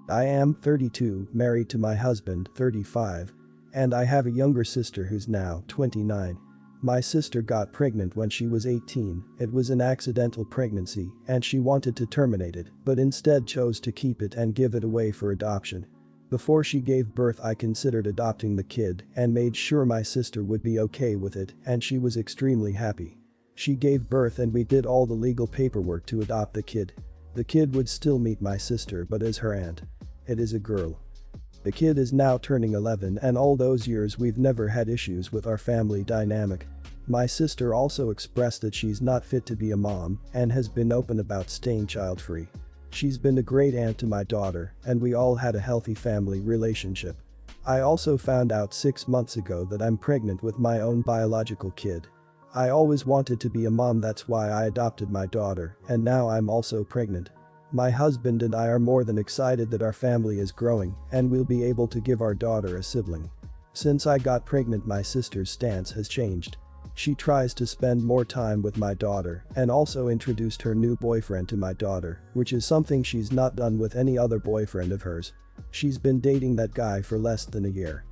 I am 32, married to my husband, 35. And I have a younger sister who's now 29. My sister got pregnant when she was 18, it was an accidental pregnancy and she wanted to terminate it but instead chose to keep it and give it away for adoption. Before she gave birth I considered adopting the kid and made sure my sister would be okay with it and she was extremely happy. She gave birth and we did all the legal paperwork to adopt the kid. The kid would still meet my sister but as her aunt. It is a girl. The kid is now turning 11 and all those years we've never had issues with our family dynamic. My sister also expressed that she's not fit to be a mom and has been open about staying child-free. She's been a great aunt to my daughter and we all had a healthy family relationship. I also found out 6 months ago that I'm pregnant with my own biological kid. I always wanted to be a mom, that's why I adopted my daughter and now I'm also pregnant. My husband and I are more than excited that our family is growing and we'll be able to give our daughter a sibling. Since I got pregnant my sister's stance has changed. She tries to spend more time with my daughter and also introduced her new boyfriend to my daughter, which is something she's not done with any other boyfriend of hers. She's been dating that guy for less than a year.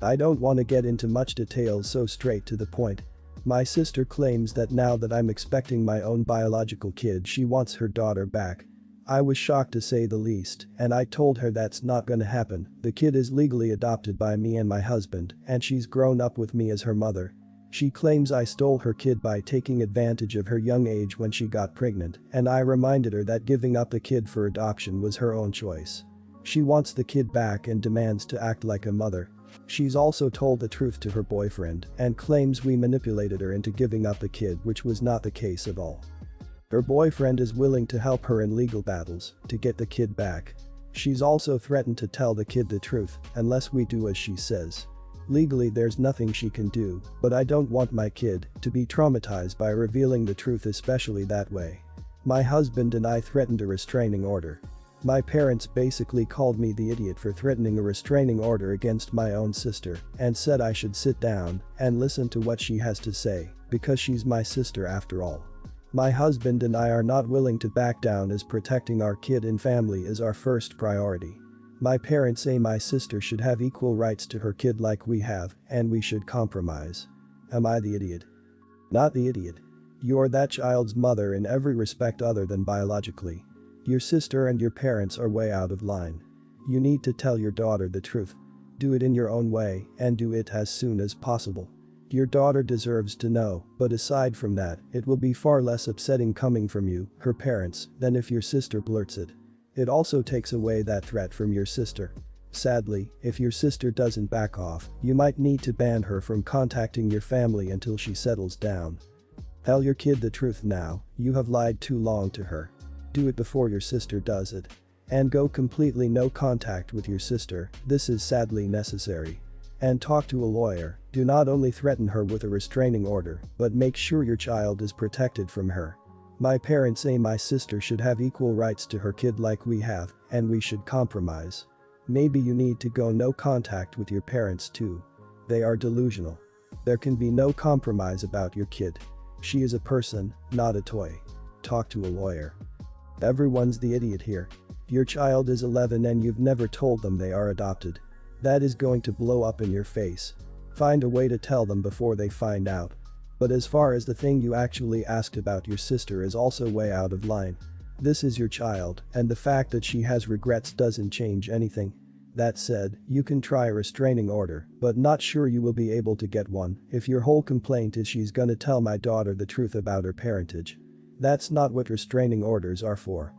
I don't want to get into much details, so straight to the point. My sister claims that now that I'm expecting my own biological kid she wants her daughter back. I was shocked to say the least and I told her that's not gonna happen. The kid is legally adopted by me and my husband and she's grown up with me as her mother. She claims I stole her kid by taking advantage of her young age when she got pregnant and I reminded her that giving up the kid for adoption was her own choice. She wants the kid back and demands to act like a mother. She's also told the truth to her boyfriend and claims we manipulated her into giving up the kid, which was not the case at all. Her boyfriend is willing to help her in legal battles to get the kid back. She's also threatened to tell the kid the truth unless we do as she says. Legally there's nothing she can do, but I don't want my kid to be traumatized by revealing the truth, especially that way. My husband and I threatened a restraining order. My parents basically called me the idiot for threatening a restraining order against my own sister and said I should sit down and listen to what she has to say because she's my sister after all. My husband and I are not willing to back down as protecting our kid and family is our first priority. My parents say my sister should have equal rights to her kid like we have and we should compromise. Am I the idiot? Not the idiot. You're that child's mother in every respect other than biologically. Your sister and your parents are way out of line. You need to tell your daughter the truth. Do it in your own way and do it as soon as possible. Your daughter deserves to know, but aside from that, it will be far less upsetting coming from you, her parents, than if your sister blurts it. It also takes away that threat from your sister. Sadly, if your sister doesn't back off, you might need to ban her from contacting your family until she settles down. Tell your kid the truth now, you have lied too long to her. Do it before your sister does it. And go completely no contact with your sister, this is sadly necessary. And talk to a lawyer, do not only threaten her with a restraining order, but make sure your child is protected from her. My parents say my sister should have equal rights to her kid like we have, and we should compromise. Maybe you need to go no contact with your parents too. They are delusional. There can be no compromise about your kid. She is a person, not a toy. Talk to a lawyer. Everyone's the idiot here. Your child is 11 and you've never told them they are adopted. That is going to blow up in your face. Find a way to tell them before they find out. But as far as the thing you actually asked about your sister is also way out of line. This is your child, and the fact that she has regrets doesn't change anything. That said, you can try a restraining order, but not sure you will be able to get one if your whole complaint is she's gonna tell my daughter the truth about her parentage. That's not what restraining orders are for.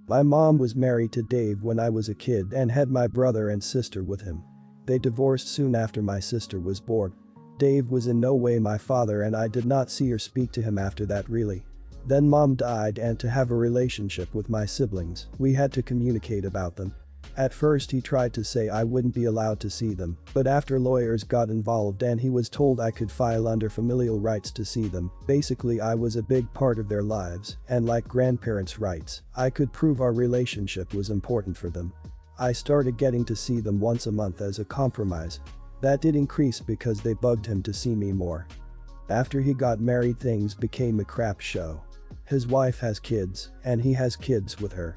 My mom was married to Dave when I was a kid and had my brother and sister with him. They divorced soon after my sister was born. Dave was in no way my father and I did not see or speak to him after that really. Then mom died and to have a relationship with my siblings, we had to communicate about them. At first he tried to say I wouldn't be allowed to see them, but after lawyers got involved and he was told I could file under familial rights to see them, basically I was a big part of their lives, and like grandparents' rights, I could prove our relationship was important for them. I started getting to see them once a month as a compromise. That did increase because they bugged him to see me more. After he got married things became a crap show. His wife has kids, and he has kids with her.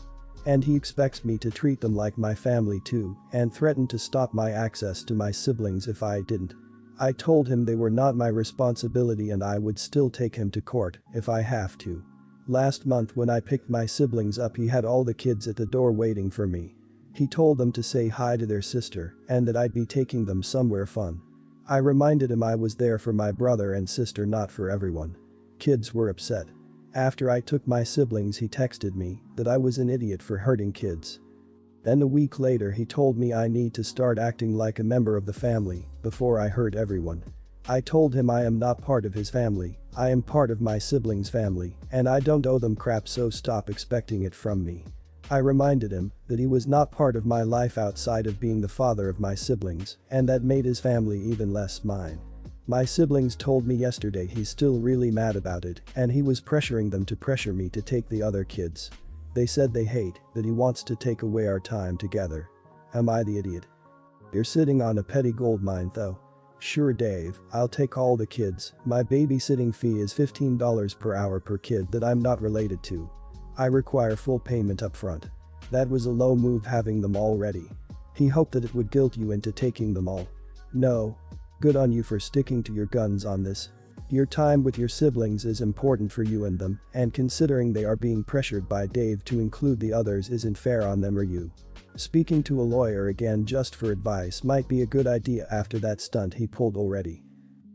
And he expects me to treat them like my family too, and threatened to stop my access to my siblings if I didn't. I told him they were not my responsibility and I would still take him to court if I have to. Last month when I picked my siblings up, he had all the kids at the door waiting for me. He told them to say hi to their sister and that I'd be taking them somewhere fun. I reminded him I was there for my brother and sister, not for everyone. Kids were upset. After I took my siblings, he texted me that I was an idiot for hurting kids. Then a week later he told me I need to start acting like a member of the family before I hurt everyone. I told him I am not part of his family, I am part of my siblings' family, and I don't owe them crap, so stop expecting it from me. I reminded him that he was not part of my life outside of being the father of my siblings, and that made his family even less mine. My siblings told me yesterday he's still really mad about it and he was pressuring them to pressure me to take the other kids. They said they hate that he wants to take away our time together. Am I the idiot? You're sitting on a petty gold mine though. Sure Dave, I'll take all the kids, my babysitting fee is $15 per hour per kid that I'm not related to. I require full payment up front. That was a low move having them all ready. He hoped that it would guilt you into taking them all. No. Good on you for sticking to your guns on this. Your time with your siblings is important for you and them, and considering they are being pressured by Dave to include the others isn't fair on them or you. Speaking to a lawyer again just for advice might be a good idea after that stunt he pulled already.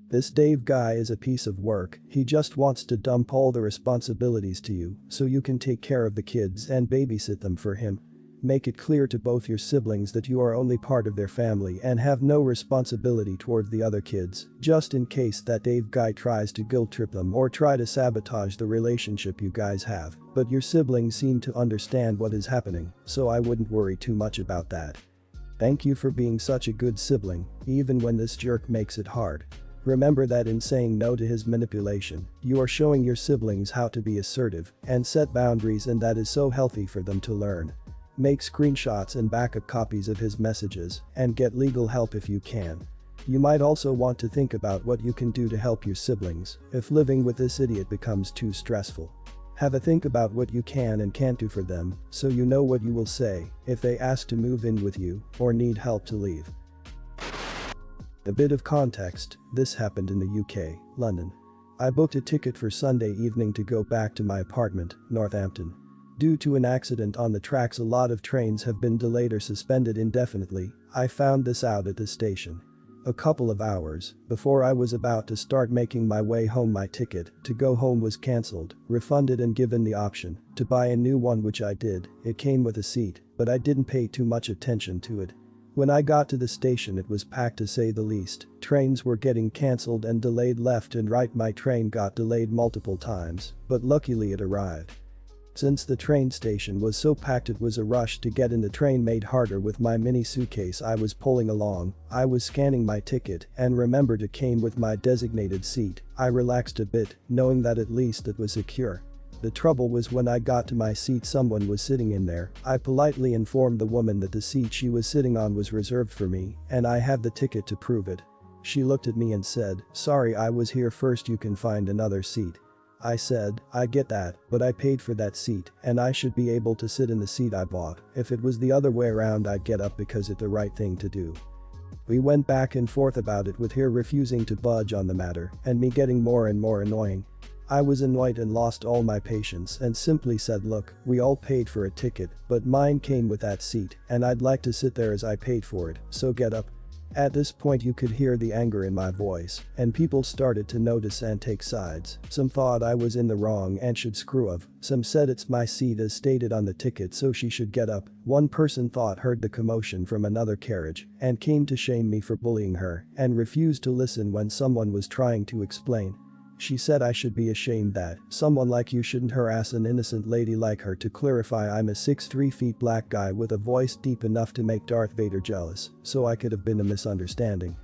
This Dave guy is a piece of work, he just wants to dump all the responsibilities to you so you can take care of the kids and babysit them for him. Make it clear to both your siblings that you are only part of their family and have no responsibility toward the other kids, just in case that Dave guy tries to guilt trip them or try to sabotage the relationship you guys have, but your siblings seem to understand what is happening, so I wouldn't worry too much about that. Thank you for being such a good sibling, even when this jerk makes it hard. Remember that in saying no to his manipulation, you are showing your siblings how to be assertive and set boundaries, and that is so healthy for them to learn. Make screenshots and backup copies of his messages and get legal help if you can. You might also want to think about what you can do to help your siblings if living with this idiot becomes too stressful. Have a think about what you can and can't do for them so you know what you will say if they ask to move in with you or need help to leave. A bit of context, this happened in the UK, London. I booked a ticket for Sunday evening to go back to my apartment, Northampton. Due to an accident on the tracks, a lot of trains have been delayed or suspended indefinitely. I found this out at the station. A couple of hours before I was about to start making my way home, my ticket to go home was cancelled, refunded and given the option to buy a new one, which I did. It came with a seat, but I didn't pay too much attention to it. When I got to the station it was packed to say the least. Trains were getting cancelled and delayed left and right. My train got delayed multiple times, but luckily it arrived. Since the train station was so packed, it was a rush to get in. The train made harder with my mini suitcase I was pulling along. I was scanning my ticket and remembered it came with my designated seat. I relaxed a bit, knowing that at least it was secure. The trouble was when I got to my seat someone was sitting in there. I politely informed the woman that the seat she was sitting on was reserved for me and I have the ticket to prove it. She looked at me and said, "Sorry, I was here first, you can find another seat." I said, "I get that, but I paid for that seat and I should be able to sit in the seat I bought. If it was the other way around I'd get up because it's the right thing to do." We went back and forth about it, with her refusing to budge on the matter and me getting more and more annoying. I was annoyed and lost all my patience and simply said, "Look, we all paid for a ticket, but mine came with that seat and I'd like to sit there as I paid for it, so get up." At this point you could hear the anger in my voice, and people started to notice and take sides. Some thought I was in the wrong and should screw up. Some said it's my seat as stated on the ticket, so she should get up. One person heard the commotion from another carriage and came to shame me for bullying her and refused to listen when someone was trying to explain. She said I should be ashamed that someone like you shouldn't harass an innocent lady like her. To clarify, I'm a 6'3" black guy with a voice deep enough to make Darth Vader jealous, so I could have been a misunderstanding.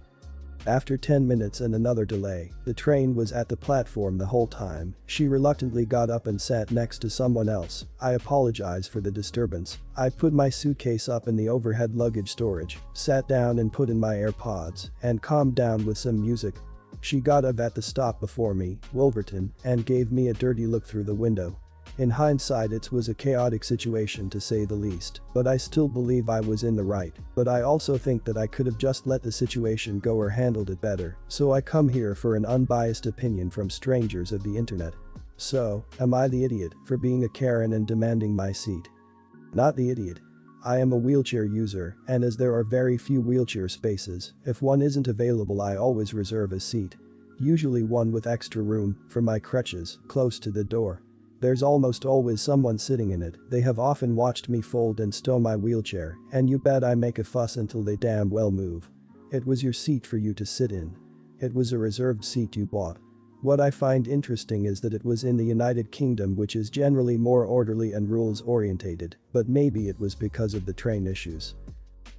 After 10 minutes and another delay, the train was at the platform the whole time. She reluctantly got up and sat next to someone else. I apologize for the disturbance. I put my suitcase up in the overhead luggage storage, sat down and put in my AirPods, and calmed down with some music. She got up at the stop before me, Wolverton, and gave me a dirty look through the window. In hindsight, it was a chaotic situation to say the least, but I still believe I was in the right, but I also think that I could have just let the situation go or handled it better, so I come here for an unbiased opinion from strangers of the internet. So, am I the idiot for being a Karen and demanding my seat? Not the idiot. I am a wheelchair user, and as there are very few wheelchair spaces, if one isn't available I always reserve a seat. Usually one with extra room, for my crutches, close to the door. There's almost always someone sitting in it. They have often watched me fold and stow my wheelchair, and you bet I make a fuss until they damn well move. It was your seat for you to sit in. It was a reserved seat you bought. What I find interesting is that it was in the United Kingdom, which is generally more orderly and rules orientated, but maybe it was because of the train issues.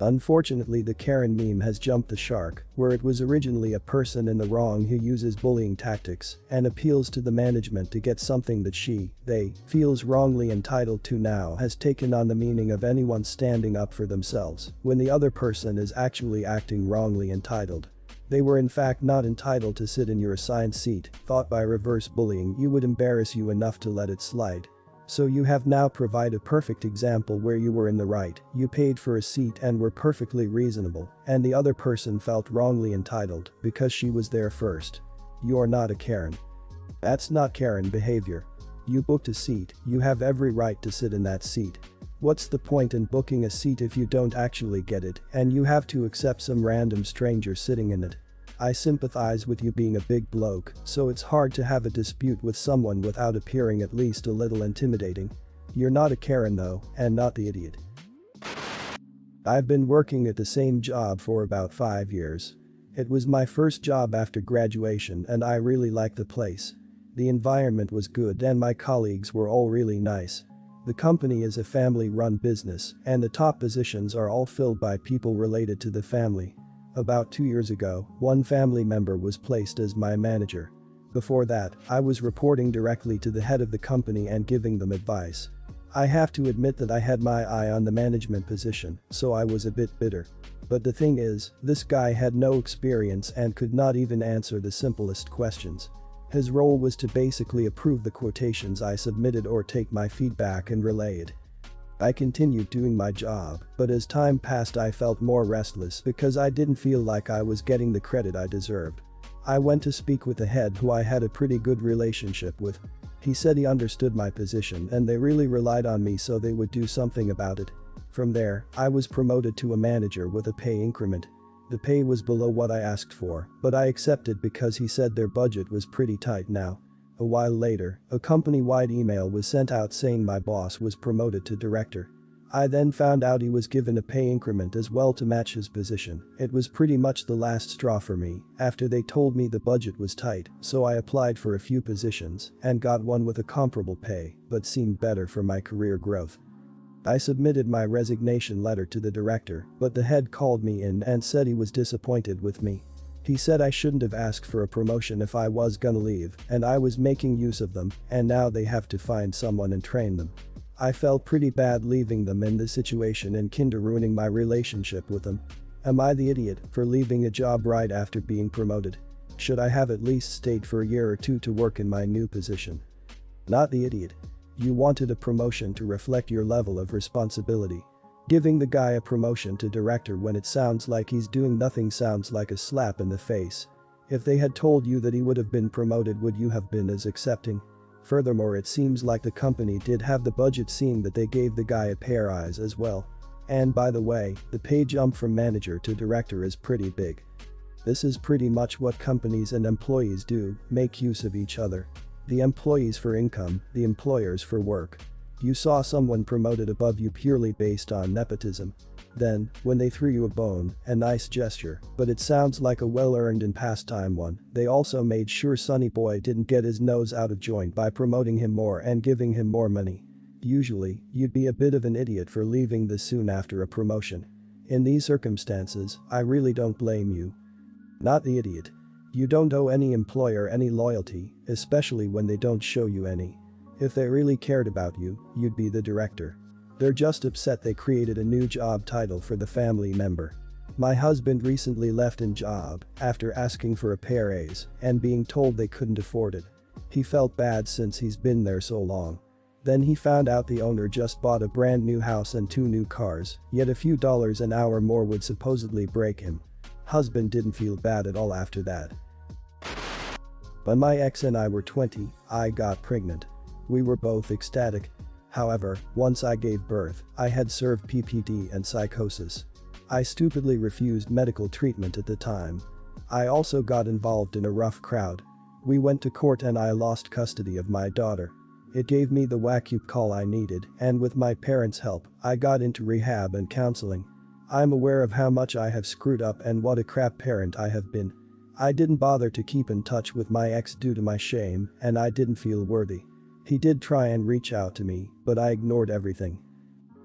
Unfortunately, the Karen meme has jumped the shark, where it was originally a person in the wrong who uses bullying tactics and appeals to the management to get something that they feels wrongly entitled to, now has taken on the meaning of anyone standing up for themselves when the other person is actually acting wrongly entitled. They were in fact not entitled to sit in your assigned seat. Thought by reverse bullying you would embarrass you enough to let it slide. So you have now provided a perfect example where you were in the right, you paid for a seat and were perfectly reasonable, and the other person felt wrongly entitled because she was there first. You're not a Karen. That's not Karen behavior. You booked a seat, you have every right to sit in that seat. What's the point in booking a seat if you don't actually get it and you have to accept some random stranger sitting in it? I sympathize with you being a big bloke, so it's hard to have a dispute with someone without appearing at least a little intimidating. You're not a Karen though, and not the idiot. I've been working at the same job for about 5 years. It was my first job after graduation and I really liked the place. The environment was good and my colleagues were all really nice. The company is a family-run business and the top positions are all filled by people related to the family. About 2 years ago, one family member was placed as my manager. Before that, I was reporting directly to the head of the company and giving them advice. I have to admit that I had my eye on the management position, so I was a bit bitter. But the thing is, this guy had no experience and could not even answer the simplest questions. His role was to basically approve the quotations I submitted or take my feedback and relay it. I continued doing my job, but as time passed I felt more restless because I didn't feel like I was getting the credit I deserved. I went to speak with the head who I had a pretty good relationship with. He said he understood my position and they really relied on me so they would do something about it. From there, I was promoted to a manager with a pay increment. The pay was below what I asked for, but I accepted because he said their budget was pretty tight now. A while later, a company-wide email was sent out saying my boss was promoted to director. I then found out he was given a pay increment as well to match his position. It was pretty much the last straw for me after they told me the budget was tight, so I applied for a few positions and got one with a comparable pay but seemed better for my career growth. I submitted my resignation letter to the director, but the head called me in and said he was disappointed with me. He said I shouldn't have asked for a promotion if I was gonna leave, and I was making use of them, and now they have to find someone and train them. I felt pretty bad leaving them in this situation and kinda ruining my relationship with them. Am I the idiot for leaving a job right after being promoted? Should I have at least stayed for a year or two to work in my new position? Not the idiot. You wanted a promotion to reflect your level of responsibility. Giving the guy a promotion to director when it sounds like he's doing nothing sounds like a slap in the face. If they had told you that he would have been promoted, would you have been as accepting? Furthermore, it seems like the company did have the budget, seeing that they gave the guy a pay rise as well. And by the way, the pay jump from manager to director is pretty big. This is pretty much what companies and employees do, make use of each other. The employees for income, the employers for work. You saw someone promoted above you purely based on nepotism. Then, when they threw you a bone, a nice gesture, but it sounds like a well-earned and pastime one, they also made sure Sonny Boy didn't get his nose out of joint by promoting him more and giving him more money. Usually, you'd be a bit of an idiot for leaving this soon after a promotion. In these circumstances, I really don't blame you. Not the idiot. You don't owe any employer any loyalty, especially when they don't show you any. If they really cared about you, you'd be the director. They're just upset they created a new job title for the family member. My husband recently left in job after asking for a pay raise and being told they couldn't afford it. He felt bad since he's been there so long. Then he found out the owner just bought a brand new house and 2 new cars, yet a few dollars an hour more would supposedly break him. Husband didn't feel bad at all after that. When my ex and I were 20, I got pregnant. We were both ecstatic. However, once I gave birth, I had served PPD and psychosis. I stupidly refused medical treatment at the time. I also got involved in a rough crowd. We went to court and I lost custody of my daughter. It gave me the wake-up call I needed, and with my parents' help, I got into rehab and counseling. I'm aware of how much I have screwed up and what a crap parent I have been. I didn't bother to keep in touch with my ex due to my shame, and I didn't feel worthy. He did try and reach out to me, but I ignored everything.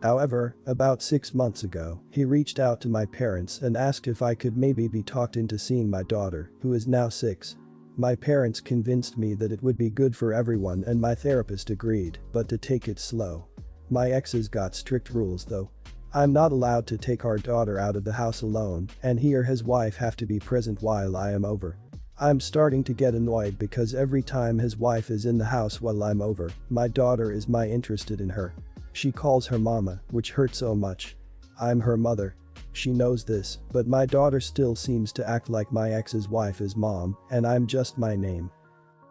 However, about 6 months ago, he reached out to my parents and asked if I could maybe be talked into seeing my daughter, who is now 6. My parents convinced me that it would be good for everyone and my therapist agreed, but to take it slow. My ex's got strict rules though. I'm not allowed to take our daughter out of the house alone, and he or his wife have to be present while I am over. I'm starting to get annoyed because every time his wife is in the house while I'm over, my daughter is interested in her. She calls her mama, which hurts so much. I'm her mother. She knows this, but my daughter still seems to act like my ex's wife is mom, and I'm just my name.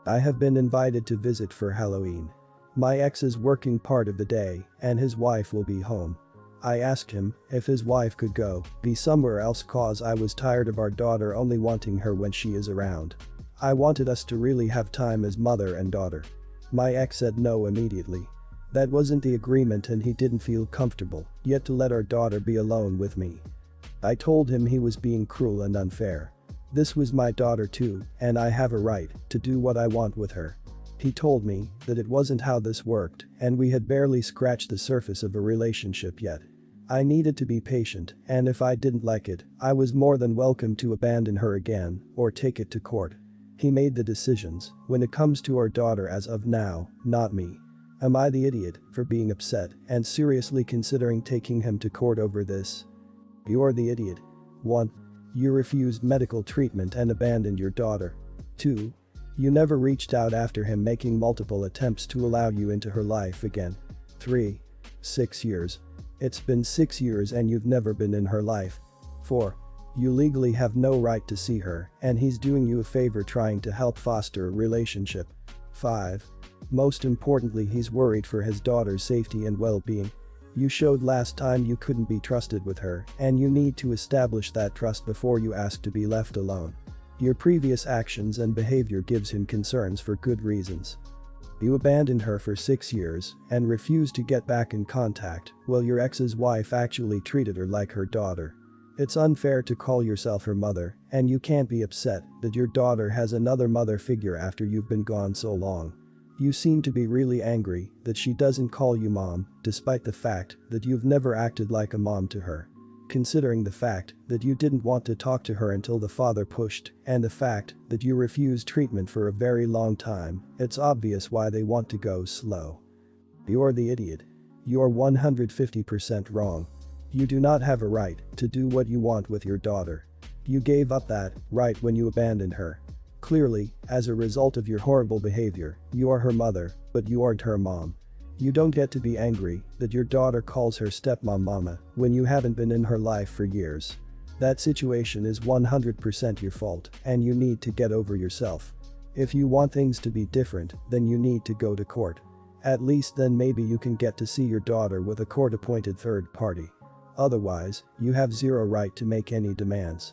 I have been invited to visit for Halloween. My ex is working part of the day, and his wife will be home. I asked him if his wife could be somewhere else cause I was tired of our daughter only wanting her when she is around. I wanted us to really have time as mother and daughter. My ex said no immediately. That wasn't the agreement and he didn't feel comfortable yet to let our daughter be alone with me. I told him he was being cruel and unfair. This was my daughter too, and I have a right to do what I want with her. He told me that it wasn't how this worked, and we had barely scratched the surface of a relationship yet. I needed to be patient, and if I didn't like it, I was more than welcome to abandon her again or take it to court. He made the decisions when it comes to our daughter as of now, not me. Am I the idiot for being upset and seriously considering taking him to court over this? You're the idiot. 1. You refused medical treatment and abandoned your daughter. 2. You never reached out after him making multiple attempts to allow you into her life again. 3. 6 years. It's been 6 years and you've never been in her life. 4. You legally have no right to see her and he's doing you a favor trying to help foster a relationship. 5. Most importantly, he's worried for his daughter's safety and well-being. You showed last time you couldn't be trusted with her, and you need to establish that trust before you ask to be left alone. Your previous actions and behavior gives him concerns for good reasons. You abandoned her for 6 years and refused to get back in contact while your ex's wife actually treated her like her daughter. It's unfair to call yourself her mother, and you can't be upset that your daughter has another mother figure after you've been gone so long. You seem to be really angry that she doesn't call you mom, despite the fact that you've never acted like a mom to her. Considering the fact that you didn't want to talk to her until the father pushed, and the fact that you refused treatment for a very long time, it's obvious why they want to go slow. You're the idiot. You're 150% wrong. You do not have a right to do what you want with your daughter. You gave up that right when you abandoned her. Clearly, as a result of your horrible behavior, you are her mother, but you aren't her mom. You don't get to be angry that your daughter calls her stepmom mama when you haven't been in her life for years. That situation is 100% your fault, and you need to get over yourself. If you want things to be different, then you need to go to court. At least then maybe you can get to see your daughter with a court-appointed third party. Otherwise, you have zero right to make any demands.